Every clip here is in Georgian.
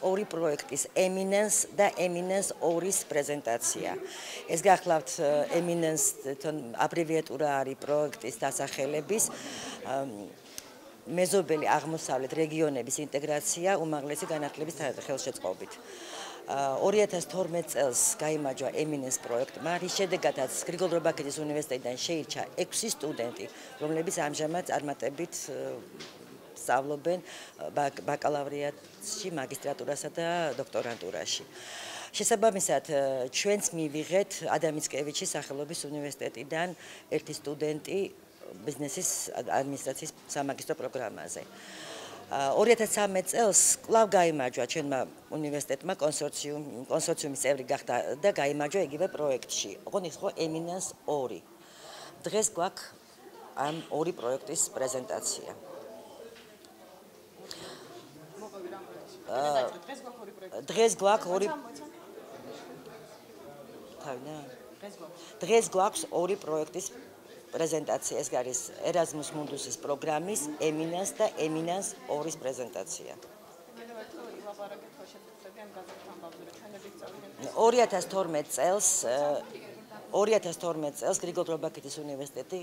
ორი პროექტის Eminence და Eminence 2-ის პრეზენტაცია. ეს გახლავთ Eminence აბრევიატურა არის პროექტის დასახელების მეზობელი აღმოსავლეთ რეგიონების ინტეგრაცია უმაღლესი განათლების ხელშეწყობით. 2012 წელს გაიმარჯვა Eminence პროექტმა, რის შედეგადაც გრიგოლ რობაქიძის უნივერსიტეტიდან შეირჩა 6 სტუდენტი, რომლებიც ამჟამად წარმატებით სწავლობენ ბაკალავრიატში, მაგისტრატურასა და დოქტორანტურაში. შესაბამისად, ჩვენც მივიღეთ ადამ მიცკევიჩის სახელობის უნივერსიტეტიდან ერთი სტუდენტი ბიზნესის ადმინისტრაციის სამაგისტრო პროგრამაზე. 2013 წელს კვლავ გაიმარჯვა ჩვენმა უნივერსიტეტმა კონსორციუმის წევრი გახდა და გაიმარჯვა იგივე პროექტში. ოღონდ ის ხო Eminence 2. დღეს გვაქვს ამ ორი პროექტის პრეზენტაცია. დღეს გვაქვს ორი პროექტის პრეზენტაცია. ეს არის Erasmus Mundus-ის პროგრამის Eminence და Eminence 2-ის პრეზენტაცია. 2012 წელს გრიგოლ რობაქიძის უნივერსიტეტი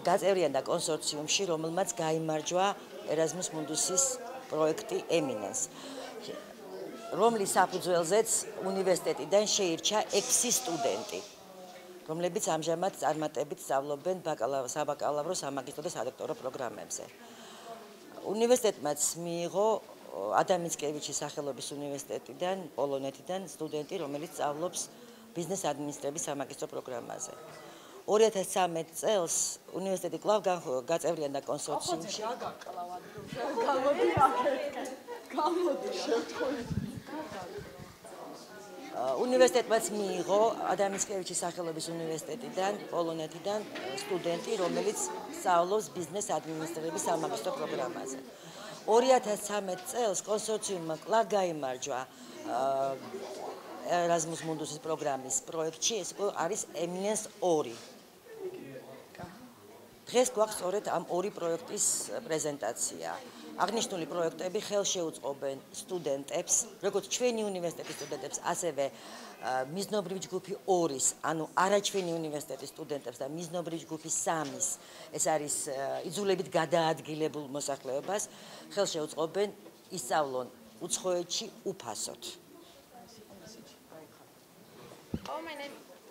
გაწევრიანდა კონსორციუმში, რომელმაც გაიმარჯვა Erasmus Mundus-ის პროექტი Eminence, რომლის საფუძველზეც უნივერსიტეტიდან შეირჩა 6 სტუდენტი, რომლებიც ამჟამად წარმატებით სწავლობენ საბაკალავრო, სამაგისტრო და სადოქტორო პროგრამებზე. უნივერსიტეტმაც მიიღო ადამ მიცკევიჩის სახელობის უნივერსიტეტიდან, პოლონეთიდან სტუდენტი, რომელიც სწავლობს ბიზნეს ადმინისტრების სამაგისტრო პროგრამაზე. 2013 წელს უნივერსიტეტი კვლავ გაწევრიანდა კონსორციუმში. უნივერსიტეტმაც მიიღო ადამ მიცკევიჩის სახელობის უნივერსიტეტიდან, პოლონეთიდან სტუდენტი, რომელიც სწავლობს ბიზნეს ადმინისტრების სამაგისტრო პროგრამაზე. 2013 წელს კონსორციუმმა კვლავ გაიმარჯვა Erasmus Mundus-ის პროგრამის პროექტში, ეს არის Eminence 2. დღეს გვაქვს სწორედ ამ ორი პროექტის პრეზენტაცია. აღნიშნული პროექტები ხელშეუწყობენ სტუდენტებს, როგორც ჩვენი უნივერსიტეტის სტუდენტებს, ასევე მიზნობრივი ჯგუფი 2-ის, ანუ არაჩვენი უნივერსიტეტის სტუდენტებს და მიზნობრივი ჯგუფი 3-ის, ეს არის იძულებით გადაადგილებულ მოსახლეობას, ხელშეუწყობენ ისწავლონ უცხოეთში უფასოდ.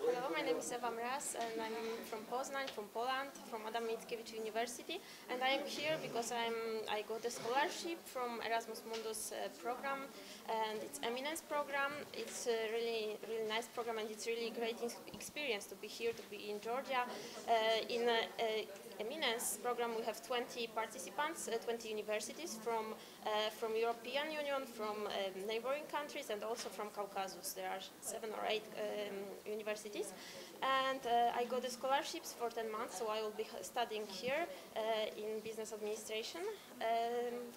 Hello, my name is Eva Mraz and I'm from Poznań, from Poland, from Adam Mickiewicz University, and I am here because I got a scholarship from Erasmus Mundus program, and it's Eminence program. It's a really nice program, and it's really great experience to be here, to be in Georgia. In Eminence program we have 20 participants, 20 universities from European Union, from neighboring countries, and also from Caucasus. There are 7 or 8 universities, and I got the scholarships for 10 months, so I will be studying here in business administration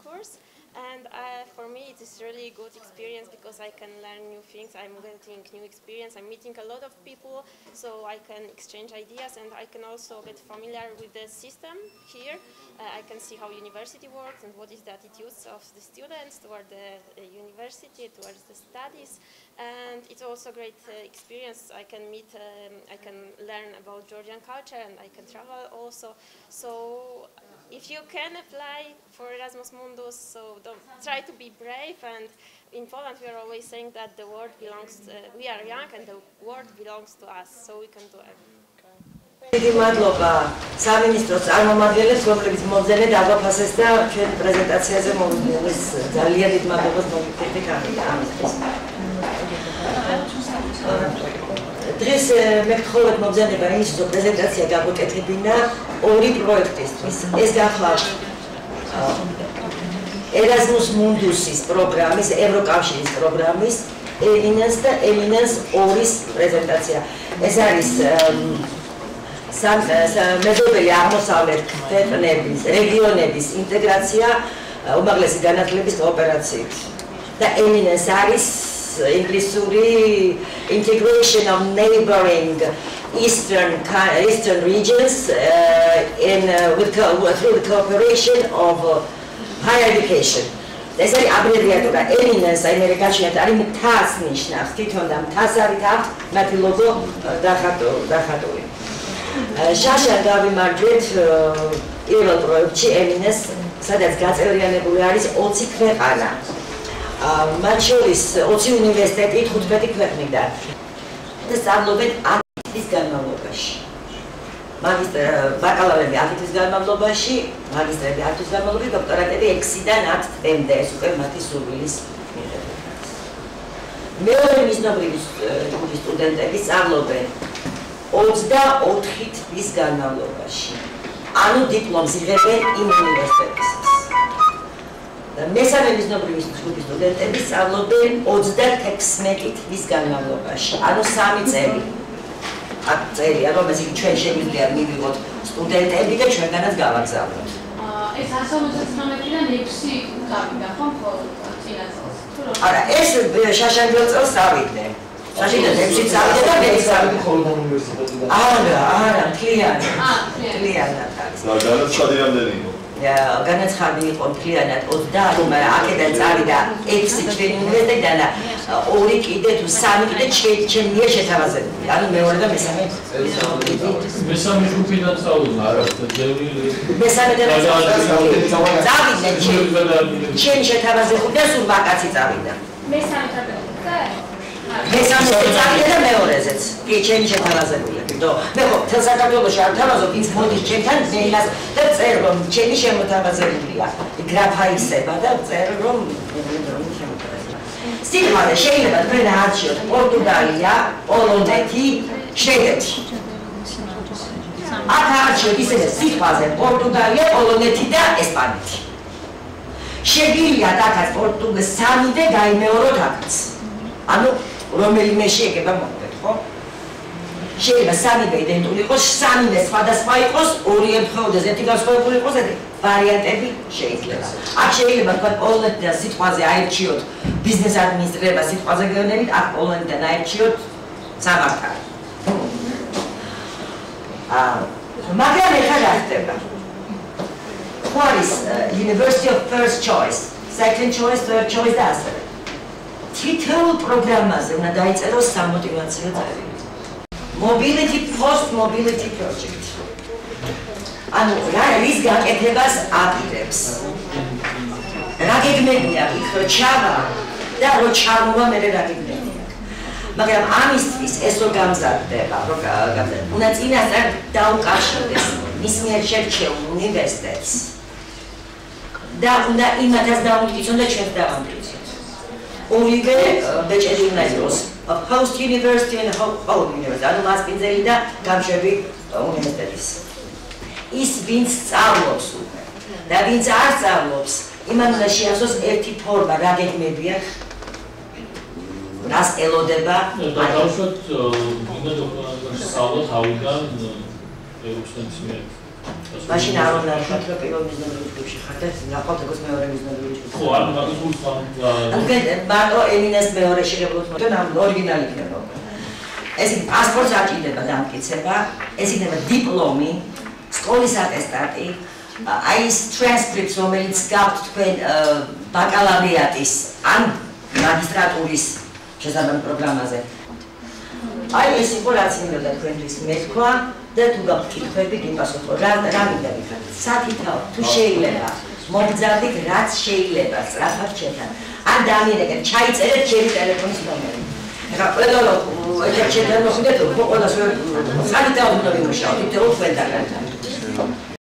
course. And for me it is really good experience because I can learn new things, I'm getting new experience, I'm meeting a lot of people, so I can exchange ideas, and I can also get familiar with the system here. I can see how university works and what is the attitudes of the students toward the university, towards the studies, and it's also great experience. I can meet, I can learn about Georgian culture, and I can travel also. So if you can apply for Erasmus Mundus, so try to be brave. And in Poland we are always saying that the world belongs we are young and the world belongs to us, so we can do it. დიდი მადლობა სამინისტროს წარმომადგენლებს, რომლებიც მომზადეთ აგვაფასეს და ჩვენ პრეზენტაციაზე მოვიდეს. ძალიან დიდ მადლობას მოგიხდით ამისთვის. დღეს მე გთხოვთ მომზადება იმის, რომ პრეზენტაცია გაგვეკეთებინა ორი პროექტისთვის. ეს გახლავთ Erasmus Mundus-ის პროგრამის, ევროკავშირის პროგრამის Eminence და Eminence 2-ის პრეზენტაცია. ეს არის მეზობელი აღმოსავლეთ ქვეყნების, რეგიონების ინტეგრაცია უმაღლესი განათლების კოოპერაციით. და Eminence არის ინგლისური integration of neighboring eastern regions through the cooperation of higher education. ეს არის აბრევიატურა ემინენს აი გაჩნიათ არის მთას ნიშნავს თვითონ და მთას არის აქვს მათი ლოგო დახატული შაშა გავიმარჯვეთ პირველ პროექტში ემინენს სადაც გაწევრიანებული არის 20 ქვეყანა მათ შორის 20 უნივერსიტეტი 15 ქვეყნიდან და სწავლობენ 10 წლის განმავლობაში ბაკალავრები 10 წლის განმავლობაში, მაგისტრები 10 წლის განმავლობაში, დოქტორატები 6-დან 10 წლამდე, ეს უკვე მათი სურვილის მიხედვით. მეორე მიზნობრივი ჯგუფის სტუდენტები სწავლობენ 24 წლის განმავლობაში. ანუ დიპლომს იღებენ იმ უნივერსიტეტისას. და მესამე მიზნობრივი ჯგუფის სტუდენტები სწავლობენ 36 წლის განმავლობაში, ანუ 3 წელი. წერია, რომელსაც ჩვენ შეგვიძლია მივიღოთ სტუდენტები და ჩვენგანაც გავაგზავნოთ. ეს 1919-დან 6 წავიდა, ხო? წინა წელს. არა, ეს შაშანჯელ წელს წავიდე. შაშანჯელ 6 წავიდე და მე წავიდე ხოლმე უნივერსიტეტიდან. არა, მთლიანად. მთლიანად. და განაცხადი რამდენი იყო? განაცხადი იყო მთლიანად 30, მაგრამ აქედან წავიდა 6 ჩვენი უნივერსიტეტიდან და 2 კიდე თუ 3 კიდე ჩემია შეთავაზებული. ანუ მეორე და მესამე მესამე ჯგუფიდან სწავლობ, არა, მესამე და წავიდა ჩემი შეთავაზებული და სულ ვაკაცი წავიდა. მესამე წავიდა. მესამე წავიდა და მეორეზეც. კი, ჩემი შეთავაზებული. და მე ხო თელ საქართველოში არ თავაზობ, ის მოდის ჩემთან მეილას და წერ რომ ჩემი შემოთავაზებულია. გრაფაისება და წერ რომ სიტყვაზე შეიძლება თქვენ არჩიოთ პორტუგალია, პოლონეთი, შვედეთი. აქ არჩიოთ ისე სიტყვაზე პორტუგალია, პოლონეთი და ესპანეთი. შეგვიძლია აქაც სამი და გაიმეოროთ აქაც. ანუ რომელიმე შეეგება მოვიდეთ, ხო? შეიძლება სამივე იდენტური იყოს, სამივე სხვადასხვა იყოს, ორი ემთხვეოდეს, ერთი განსხვავებული იყოს, ვარიანტები შეიძლება. აქ შეიძლება თქვა პოლონეთიდან სიტყვაზე აირჩიოთ ბიზნეს ადმინისტრირება სიტყვაზე გეუბნებით, აქ პოლონეთიდან აირჩიოთ სამართალი. მაგრამ ეხლა რა ხდება? არის University of First Choice, Second Choice, Third Choice და ასევე. თითოეულ პროგრამაზე უნდა დაიწეროს სამოტივაციო წერი. Mobility post-mobility project. ანუ რის გაკეთებას აპირებს. რა გეგმებია იქ რო ჩავა და რო ჩამოვა მე რა გეგმებია. მაგრამ ამისთვის ეს რო გამზადდება, უნდა წინასწარ დაუკავშირდეს მის მიერ შერჩეულ უნივერსიტეტს. და უნდა იმათაც დაუმტკიცონ და ჩვენს დავამტკიცოთ. ორივე ბეჭედი უნდა იყოს. Host University and Home University. ანუ მასპინძელი და გამშვები უნივერსიტეტის. ის ვინც სწავლობს უკვე და ვინც არ სწავლობს, იმან უნდა შეასწავლოს ერთი ფორმა, რა გეგმებია, რას ელოდება. დავუშვათ, მინდა დოქტორანტურაში სწავლოთ ავიდან ევროპის მიერ. მაშინ არ უნდა ვთქვათ, რომ პირველ მიზნობრივ ჯგუფში ხართ და ნახავთ ეგოს მეორე მიზნობრივ ჯგუფში. ხო, ანუ მაგას გულწრფელად. ანუ მარტო ემინენს მეორე შეგებულოთ მოდი, ამ ორიგინალი იქნება. ეს პასპორტს აჭირდება დამტკიცება, ეს იქნება დიპლომი, სკოლის ატესტატი, აი ეს ტრანსკრიპტს, რომელიც გაქვთ თქვენ ბაკალავრიატის ან მაგისტრატურის შესაბამის პროგრამაზე. აი ეს იყო რაც მინდოდა თქვენთვის მეთქვა და თუ გაქვთ კითხვები გიპასუხოთ, რა მინდა ვიქნათ. საკითხავთ, თუ შეიძლება მომგზავრდით რაც შეიძლება სწრაფად ჩემთან. ან დამიერეკეთ, ჩაიწერეთ ჩემი ტელეფონის ნომერი. ეხლა ყველა ერთ-ერთი შემთხვევაში მოხდეთ, ყველა საკითხავთ უნდა ვიმუშაოთ, თითოეულ თქვენთან.